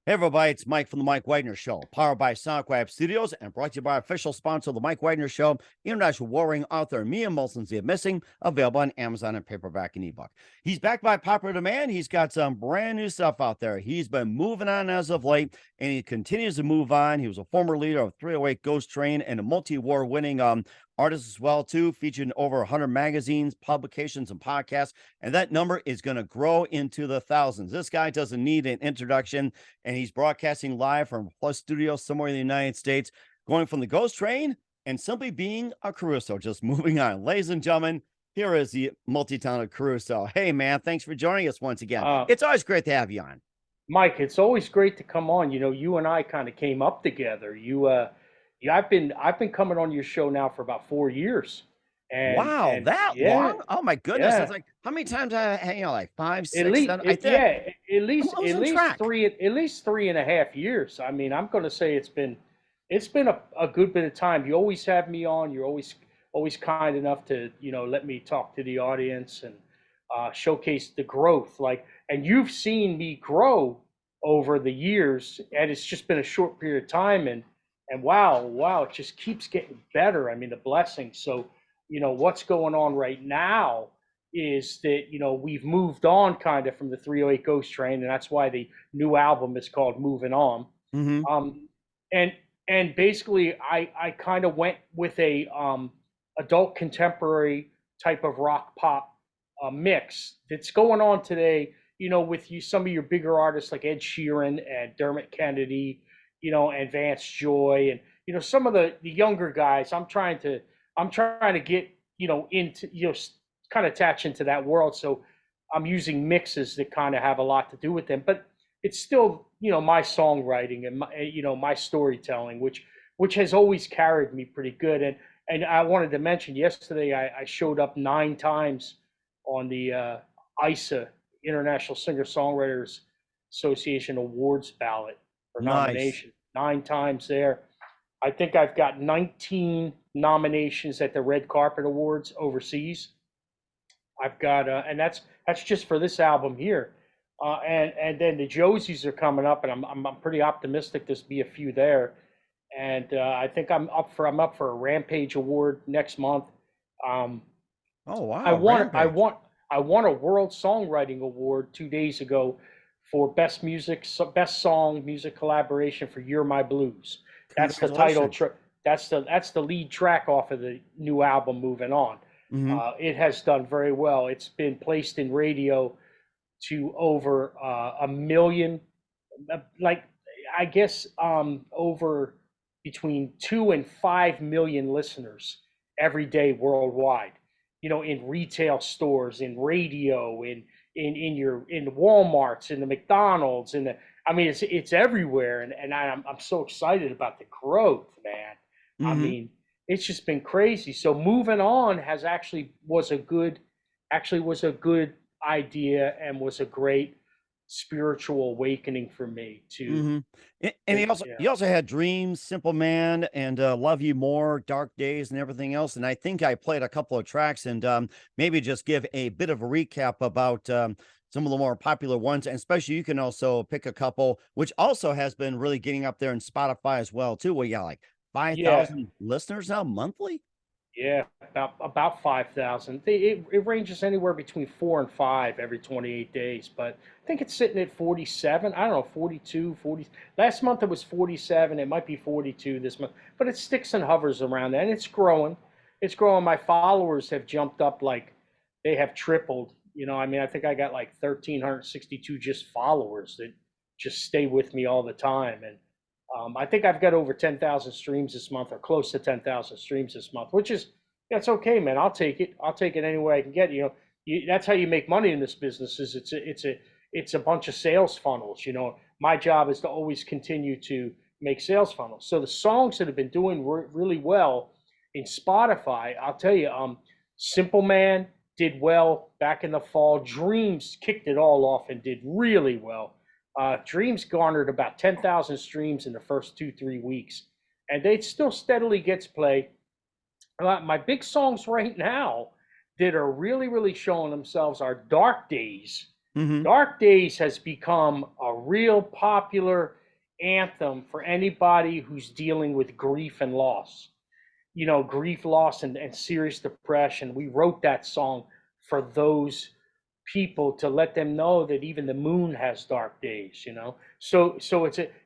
Hey, everybody, it's Mike from The Mike Wagner Show, powered by Sonic Web Studios and brought to you by official sponsor of The Mike Wagner Show, international warring author Mia Molson's The Missing, available on Amazon and paperback and ebook. He's backed by popular demand. He's got some brand new stuff out there. He's been moving on as of late, and he continues to move on. He was a former leader of 308 Ghost Train and a multi-award winning artist as well, too, featured in over 100 magazines, publications, and podcasts. And that number is going to grow into the thousands. This guy doesn't need an introduction, and he's broadcasting live from Plus Studios somewhere in the United States, going from the Ghost Train and simply being a Caruso, just moving on. Ladies and gentlemen, here is the multi-talented Caruso. Hey, man, thanks for joining us once again. It's always great to have you on. Mike, it's always great to come on. You know, you and I kind of came up together. I've been coming on your show now for about 4 years. Wow, that Yeah, long? Oh my goodness. yeah. That's like how many times I hang out, like five, At six, least, seven. I think I'm at losing least track. three and a half years. I mean, I'm going to say it's been a good bit of time. You always have me on. You're always kind enough to let me talk to the audience and showcase the growth. And you've seen me grow over the years, and it's just been a short period of time. And wow, it just keeps getting better. I mean, the blessing. So, what's going on right now is that, we've moved on kind of from the 308 Ghost Train, and that's why the new album is called Moving On. Mm-hmm. And basically I kind of went with a adult contemporary type of rock pop mix that's going on today, with some of your bigger artists like Ed Sheeran and Dermot Kennedy, and Vance Joy, and some of the younger guys. I'm trying to get into kind of attach into that world. So I'm using mixes that kind of have a lot to do with them, but it's still my songwriting and my storytelling, which has always carried me pretty good. And I wanted to mention yesterday I showed up 9 times on the ISA, International Singer Songwriters Association Awards ballot for Nice. nomination. 9 times there. I think I've got 19 nominations at the Red Carpet Awards overseas. I've got, and that's just for this album here, and then the Josies are coming up, and I'm pretty optimistic there'll be a few there, and I think I'm up for a Rampage Award next month. Um, Oh I wow, won Rampage. I won a World Songwriting Award 2 days ago for best music, best song music collaboration for "You're My Blues." That's the title. Congratulations. That's the lead track off of the new album, Moving On. Mm-hmm. It has done very well. It's been placed in radio to over a million, like I guess over between 2 and 5 million listeners every day worldwide. In retail stores, in radio, in Walmart's, in the McDonald's, in the I mean, it's everywhere, and I'm so excited about the growth, man. I Mm-hmm. mean, it's just been crazy. So moving on was a good idea, and was a great spiritual awakening for me to Mm-hmm. And yeah. he also had Dreams, Simple Man, and Love You More, Dark Days, and everything else. And I think I played a couple of tracks, and maybe just give a bit of a recap about some of the more popular ones. And especially you can also pick a couple, which also has been really getting up there in Spotify as well, too. Where you got like Yeah, 5,000 listeners now monthly. yeah, about 5,000. It ranges anywhere between 4 and 5 every 28 days, but I think it's sitting at 47. I don't know, 42, 40. Last month it was 47. It might be 42 this month, but it sticks and hovers around that, and it's growing. It's growing. My followers have jumped up, like they have tripled. I mean, I think I got like 1,362 just followers that just stay with me all the time, and I think I've got over 10,000 streams this month, or close to 10,000 streams this month, which is that's okay, man. I'll take it. I'll take it any way I can get. That's how you make money in this business. Is it's a bunch of sales funnels. My job is to always continue to make sales funnels. So the songs that have been doing really well in Spotify, I'll tell you, Simple Man did well back in the fall. Dreams kicked it all off and did really well. Dreams garnered about 10,000 streams in the first 2-3 weeks, and it still steadily gets play. My big songs right now that are really, really showing themselves are Dark Days. Mm-hmm. Dark Days has become a real popular. anthem for anybody who's dealing with grief and loss. You know, grief, loss, and serious depression. We wrote that song for those people to let them know that even the moon has dark days. You know, so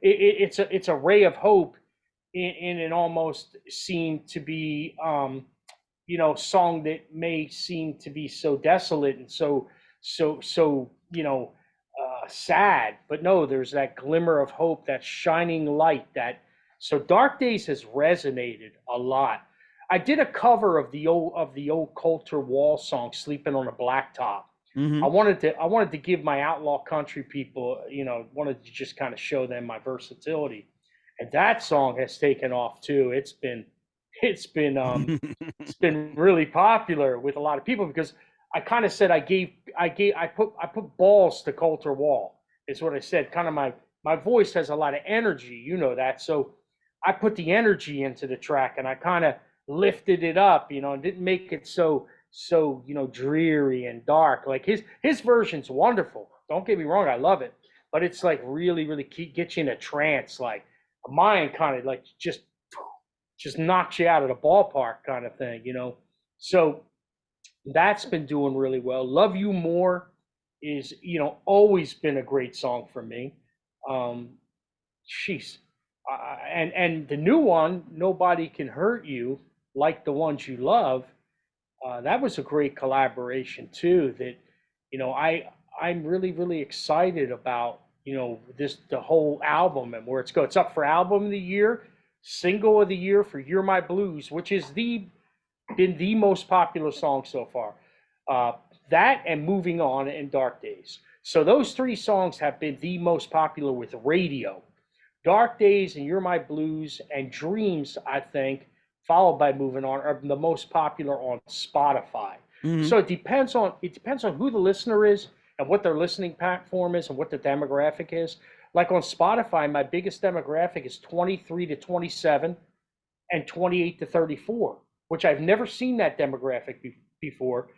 it's a ray of hope in an almost seem to be song that may seem to be so desolate and so sad, but no, there's that glimmer of hope, that shining light. So Dark Days has resonated a lot. I did a cover of the old Coulter Wall song "Sleeping on a Blacktop." Hmm. I wanted to give my outlaw country people, wanted to just kind of show them my versatility, and that song has taken off too. It's been it's been really popular with a lot of people because I kind of said I put balls to Coulter Wall. Is what I said. Kind of my voice has a lot of energy, you know that. So I put the energy into the track and I kind of lifted it up, and didn't make it so dreary and dark. Like his version's wonderful. Don't get me wrong, I love it, but it's like really really gets you in a trance. Like mine kind of like just knocks you out of the ballpark kind of thing. So that's been doing really well. Love You More is, always been a great song for me. Um, Jeez. And the new one, Nobody Can Hurt You Like the Ones You Love, that was a great collaboration too. That, I'm really, really excited about, the whole album and where it's going. It's up for album of the year, single of the year for You're My Blues, which is been the most popular song so far. Uh, that and Moving On and Dark Days. So those three songs have been the most popular with radio. Dark Days and You're My Blues and Dreams, I think, followed by Moving On, are the most popular on Spotify. Hmm. So it depends on who the listener is and what their listening platform is and what the demographic is. Like on Spotify, my biggest demographic is 23 to 27 and 28 to 34, which I've never seen that demographic before,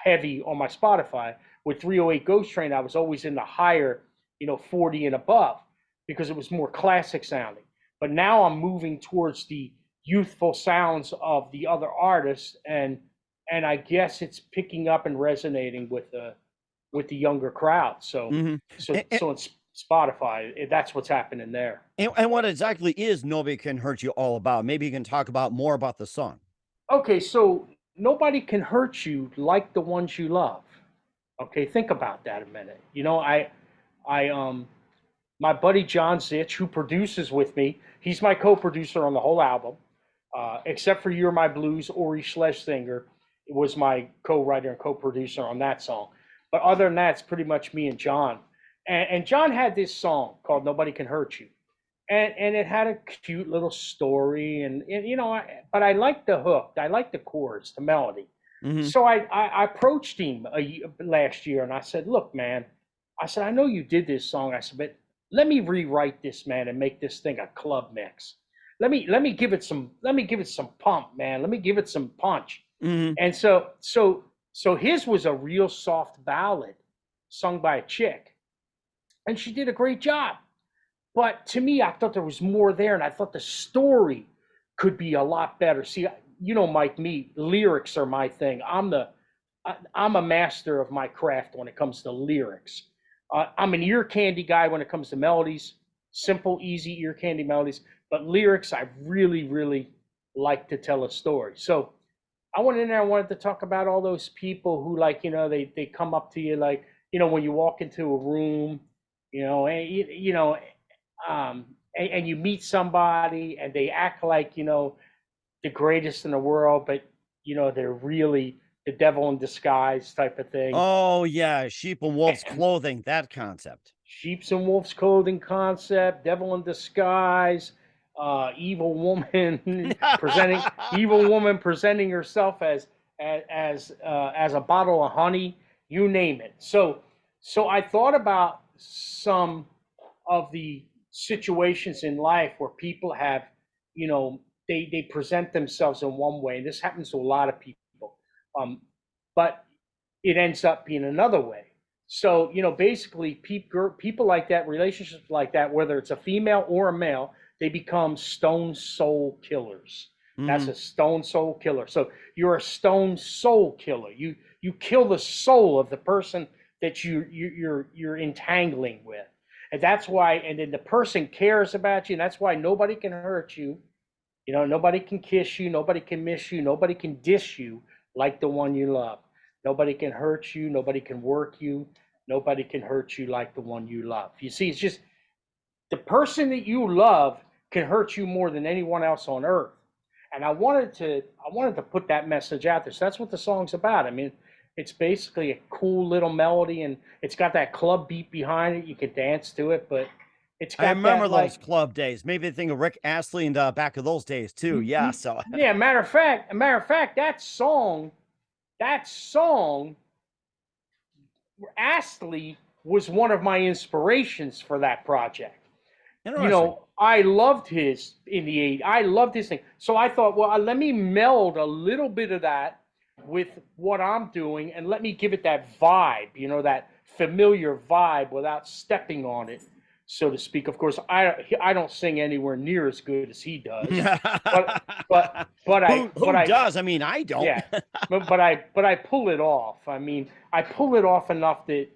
heavy on my Spotify. With 308 Ghost Train, I was always in the higher, 40 and above because it was more classic sounding. But now I'm moving towards the youthful sounds of the other artists, and I guess it's picking up and resonating with the younger crowd. So Hmm. so And, and, so in Spotify, that's what's happening there. and what exactly is Nobody Can Hurt You all about? Maybe you can talk about more about the song. Okay, so nobody can hurt you like the ones you love. Okay, think about that a minute. I my buddy John Zitch, who produces with me, he's my co-producer on the whole album, except for "You're My Blues." Ori Schlesinger was my co-writer and co-producer on that song. But other than that, it's pretty much me and John. And John had this song called "Nobody Can Hurt You," and it had a cute little story, but I liked the hook, I liked the chorus, the melody. Hmm. So I approached him last year and I said, look, man, I said, I know you did this song. I said, but let me rewrite this, man, and make this thing a club mix. Let me give it some pump, man. Let me give it some punch. Hmm. And so his was a real soft ballad sung by a chick, and she did a great job. But to me, I thought there was more there, and I thought the story could be a lot better. See, Mike, me, lyrics are my thing. I'm a master of my craft when it comes to lyrics. I'm an ear candy guy when it comes to melodies, simple, easy ear candy melodies. But lyrics, I really, really like to tell a story. So I went in there. I wanted to talk about all those people who, like, they come up to you, like, when you walk into a room, um, and you meet somebody and they act like, the greatest in the world, but they're really the devil in disguise type of thing. Oh, yeah. Sheep and wolves And clothing, that concept. sheep's and wolves clothing concept, devil in disguise, evil woman presenting herself as a bottle of honey, you name it. So I thought about some of the situations in life where people have, they present themselves in one way. And this happens to a lot of people, but it ends up being another way. So, basically, people like that, relationships like that, whether it's a female or a male, they become stone soul killers. That's Hmm. a stone soul killer. So you're a stone soul killer. You kill the soul of the person that you're entangling with, and that's why. And then the person cares about you, and that's why nobody can hurt you. Nobody can kiss you, nobody can miss you, nobody can diss you like the one you love. Nobody can hurt you, nobody can work you, nobody can hurt you like the one you love. You see, it's just the person that you love can hurt you more than anyone else on earth. And I wanted to put that message out there. So that's what the song's about. I mean, it's basically a cool little melody, and it's got that club beat behind it. You can dance to it, but it's I got remember that those like club days. Maybe they think of Rick Astley and back of those days too. Yeah. So yeah, matter of fact, that song, Astley was one of my inspirations for that project. interesting. I loved his in the '80s. I loved his thing. So I thought, well, let me meld a little bit of that with what I'm doing, and let me give it that vibe, that familiar vibe without stepping on it, so to speak. Of course, I don't sing anywhere near as good as he does, but but I but Who I does? I mean, I don't. yeah, but I pull it off. I mean, I pull it off enough that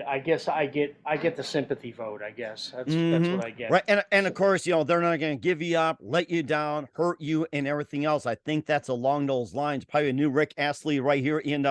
I guess I get the sympathy vote. I guess that's Hmm. what I get. Right. And of So, course, they're not going to give you up, let you down, hurt you, and everything else. I think that's along those lines. Probably a new Rick Astley right here in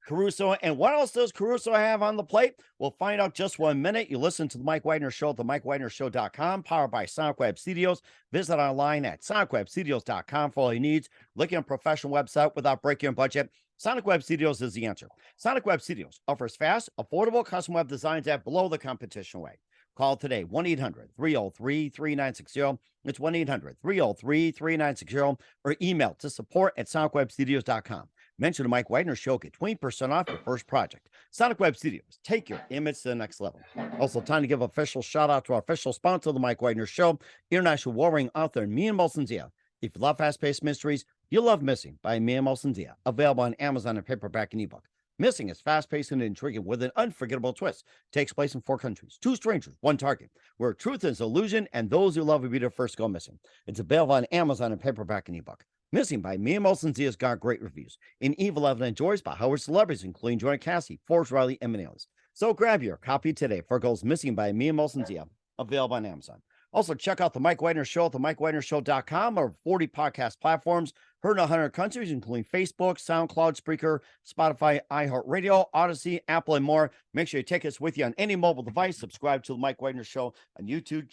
Caruso. And what else does Caruso have on the plate? We'll find out just 1 minute. You listen to the Mike Wagner Show at the MikeWagnerShow.com, powered by SonicWeb Studios. Visit online at SonicWebStudios.com for all your needs. Looking at a professional website without breaking your budget. Sonic Web Studios is the answer. Sonic Web Studios offers fast, affordable custom web designs at below the competition rate. Call today, 1-800-303-3960. It's 1-800-303-3960, or email to support@sonicwebstudios.com. Mention the Mike Wagner Show, get 20% off your first project. Sonic Web Studios, take your image to the next level. Also, time to give official shout out to our official sponsor, the Mike Wagner Show, international warring author Mia Molson-Zia. If you love fast-paced mysteries, you'll love Missing by Mia Molson-Zia, available on Amazon and paperback and ebook. Missing is fast-paced and intriguing with an unforgettable twist. Takes place in 4 countries, 2 strangers, 1 target, where truth is illusion and those who love will be the first to go missing. It's available on Amazon and paperback and ebook. Missing by Mia Molson-Zia has got great reviews. In Evil Evan enjoys by Howard celebrities, including Joanna Cassie, Forbes Riley, and many others. So grab your copy today for Goes Missing by Mia Molson-Zia, available on Amazon. Also, check out the Mike Wagner Show at themikewagnershow.com or 40 podcast platforms. Heard in 100 countries, including Facebook, SoundCloud, Spreaker, Spotify, iHeartRadio, Odyssey, Apple, and more. Make sure you take us with you on any mobile device. Subscribe to the Mike Wagner Show on YouTube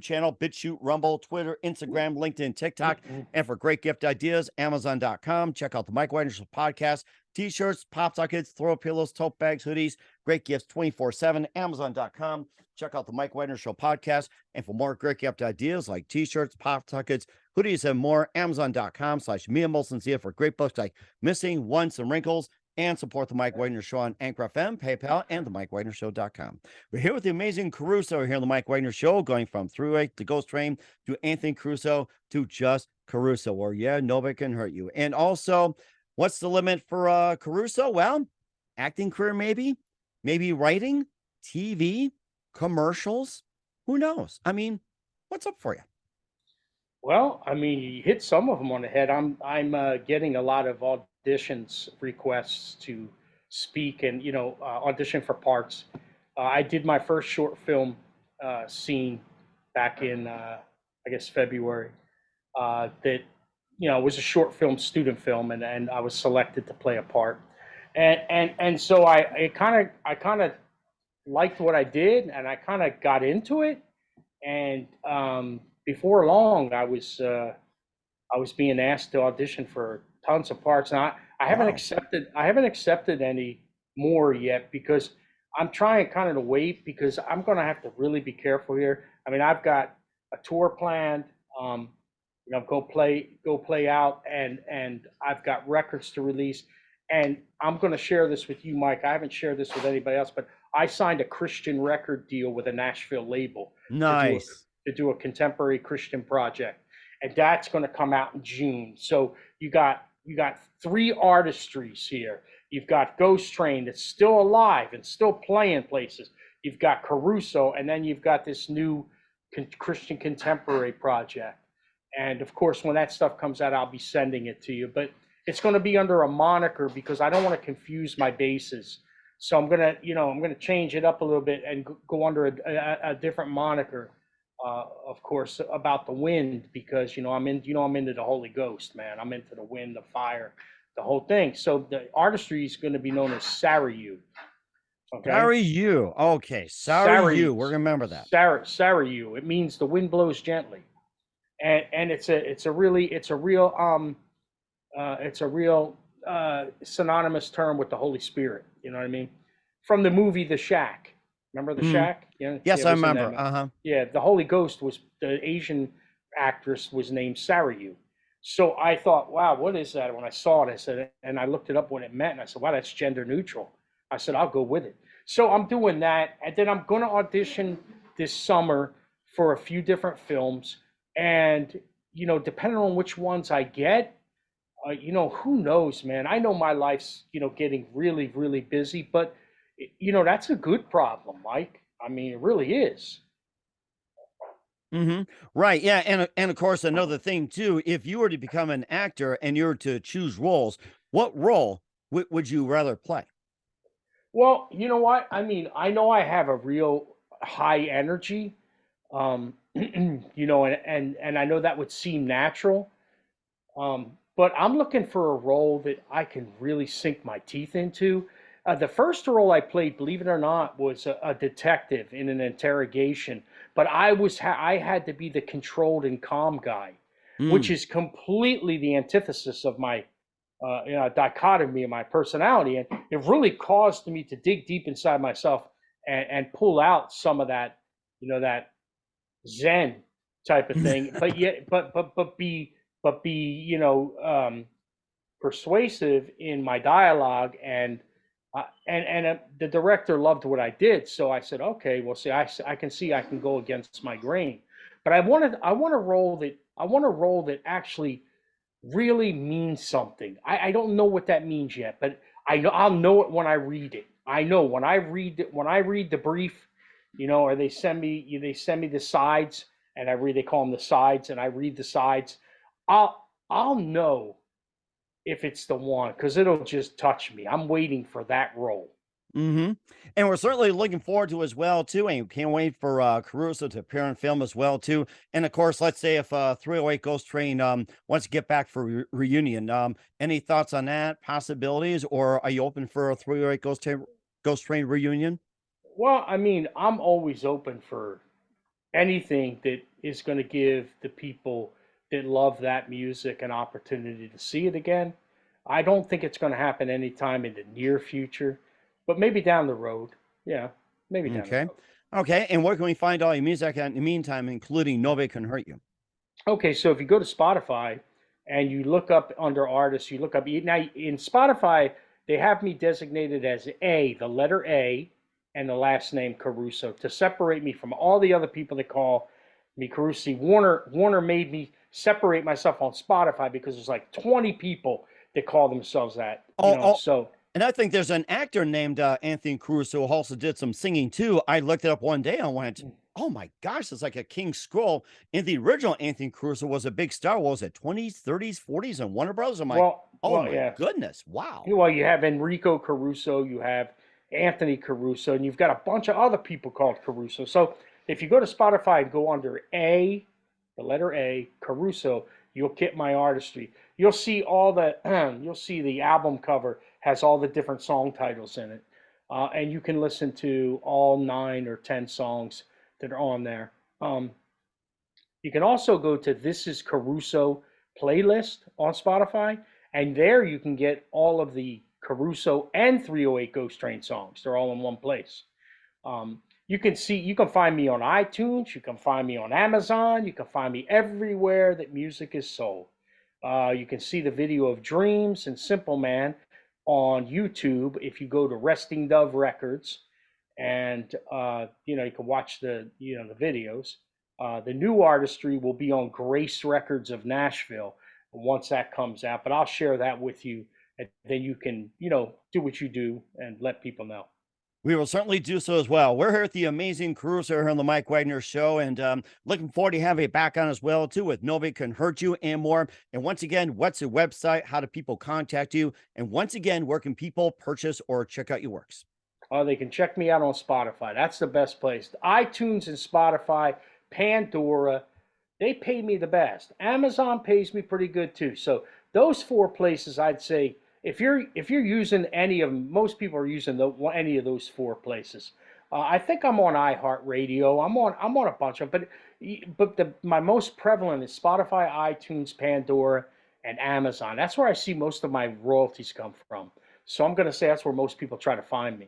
channel, BitChute, Rumble, Twitter, Instagram, LinkedIn, TikTok. And for great gift ideas, Amazon.com. Check out the Mike Wagner Show podcast, t-shirts, pop sockets, throw pillows, tote bags, hoodies, great gifts 24/7, Amazon.com. Check out the Mike Wagner Show podcast. And for more great gift ideas like t-shirts, pop sockets, hoodies, and more, Amazon.com/Mia Molson-Zia for great books like Missing, Once, and Wrinkles. And support the Mike Wagner Show on Anchor FM, PayPal, and the MikeWagnerShow.com. We're here with the amazing Caruso here on the Mike Wagner Show, going from Thruway to Ghost Train to Anthony Caruso to just Caruso, where, yeah, nobody can hurt you. And also, what's the limit for Caruso? Well, acting career, maybe writing, TV, commercials. Who knows? I mean, what's up for you? well, I mean, you hit some of them on the head. I'm getting a lot of auditions requests to speak and audition for parts. I did my first short film scene back in I guess February. That was a short film, student film, and I was selected to play a part. And so I kind of liked what I did, and I kind of got into it. And before long, I was being asked to audition for tons of parts. And I haven't Wow. accepted any more yet, because I'm trying kind of to wait, because I'm going to have to really be careful here. I mean, I've got a tour planned. Um, go play out, and I've got records to release. And I'm going to share this with you, Mike. I haven't shared this with anybody else, but I signed a Christian record deal with a Nashville label to do a Nice. to do a contemporary Christian project, and that's going to come out in June. So you got 3 artistries here. You've got Ghost Train that's still alive and still playing places. You've got Caruso, and then you've got this new Christian contemporary project. And of course, when that stuff comes out, I'll be sending it to you. But it's going to be under a moniker because I don't want to confuse my bases. So I'm gonna change it up a little bit and go under a different moniker. Of course, about the wind because I'm into the Holy Ghost, man. I'm into the wind, the fire, the whole thing. So the artistry is going to be known as Sarayu. Okay, Sorry, you. Okay, sorry, Sarayu, you. We're gonna remember that. Sarayu. It means the wind blows gently, and it's a real synonymous term with the Holy Spirit. You know what I mean? From the movie The Shack. Remember The Mhm. Shack? Yeah, Yes, it I was in that remember. movie. Uh-huh. Yeah, the Holy Ghost was the Asian actress was named Sarayu. So I thought, wow, what is that? When I saw it, I said, and I looked it up what it meant, and I said, wow, that's gender neutral. I said, I'll go with it. So I'm doing that, and then I'm going to audition this summer for a few different films, and depending on which ones I get, who knows, man? I know my life's, getting really, really busy, but, that's a good problem, Mike. I mean, it really is. Right. Yeah. And of course, another thing too, if you were to become an actor and you were to choose roles, what role would you rather play? Well, you know what? I mean, I know I have a real high energy, and I know that would seem natural. But I'm looking for a role that I can really sink my teeth into. The first role I played, believe it or not, was a detective in an interrogation. But I had to be the controlled and calm guy, which Mm. is completely the antithesis of my dichotomy of my personality, and it really caused me to dig deep inside myself and pull out some of that, that Zen type of thing, but yet, but be, persuasive in my dialogue, and the director loved what I did, so I said, okay, well, see, I can see I can go against my grain, but I want a role that actually really means something. I don't know what that means yet, but I'll know it when I read it. I know when I read the brief, or they send me the sides and I read they call them the sides and I read the sides. I'll know if it's the one because it'll just touch me. I'm waiting for that role. hmm And we're certainly looking forward to as well too, and can't wait for Caruso to appear in film as well too. And of course, let's say if 308 Ghost Train wants to get back for reunion, any thoughts on that possibilities, or are you open for a 308 Ghost Train reunion? Well, I mean, I'm always open for anything that is going to give the people that love that music an opportunity to see it again. I don't think it's going to happen anytime in the near future, but maybe down the road. Yeah, maybe down the Okay, road. okay. And where can we find all your music at in the meantime, including Nobody Can Hurt You? Okay, so if you go to Spotify and you look up under artists, you look up now in Spotify, they have me designated as the letter A, and the last name Caruso to separate me from all the other people that call me Caruso. Warner made me separate myself on Spotify because there's like 20 people that call themselves that, Oh, oh, so and I think there's an actor named Anthony Caruso who also did some singing too. I looked it up one day and went, "Oh my gosh, it's like a King's Scroll." And the original Anthony Caruso was a big star. What was it, 20s, 30s, 40s, and Warner Brothers? I'm like, "Oh my yeah. goodness, wow." Well, you have Enrico Caruso, you have Anthony Caruso, and you've got a bunch of other people called Caruso. So if you go to Spotify and go under the letter A, Caruso, you'll get my artistry. You'll see all the you'll see the album cover has all the different song titles in it, and you can listen to all 9 or 10 songs that are on there. Um, you can also go to This Is Caruso playlist on Spotify, and there you can get all of the Caruso and 308 Ghost Train songs. They're all in one place. You can find me on iTunes, you can find me on Amazon, you can find me everywhere that music is sold. You can see the video of Dreams and Simple Man on YouTube if you go to Resting Dove Records, and you can watch the videos. The new artistry will be on Grace Records of Nashville once that comes out, but I'll share that with you and then you can, do what you do and let people know. We will certainly do so as well. We're here at the amazing Caruso here on the Mike Wagner Show, and looking forward to having you back on as well, too, with Nobody Can Hurt You and more. And once again, what's your website? How do people contact you? And once again, where can people purchase or check out your works? They can check me out on Spotify. That's the best place. iTunes and Spotify, Pandora, they pay me the best. Amazon pays me pretty good too. So those four places, I'd say, if you're using any of them, most people are using any of those four places. I think I'm on iHeartRadio. I'm on a bunch of them, but my most prevalent is Spotify, iTunes, Pandora, and Amazon. That's where I see most of my royalties come from. So I'm going to say that's where most people try to find me.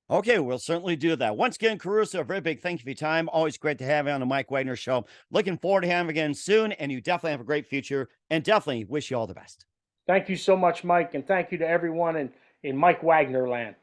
Okay, we'll certainly do that. Once again, Caruso, a very big thank you for your time. Always great to have you on the Mike Wagner Show. Looking forward to having you again soon, and you definitely have a great future, and definitely wish you all the best. Thank you so much, Mike, and thank you to everyone in Mike Wagner land.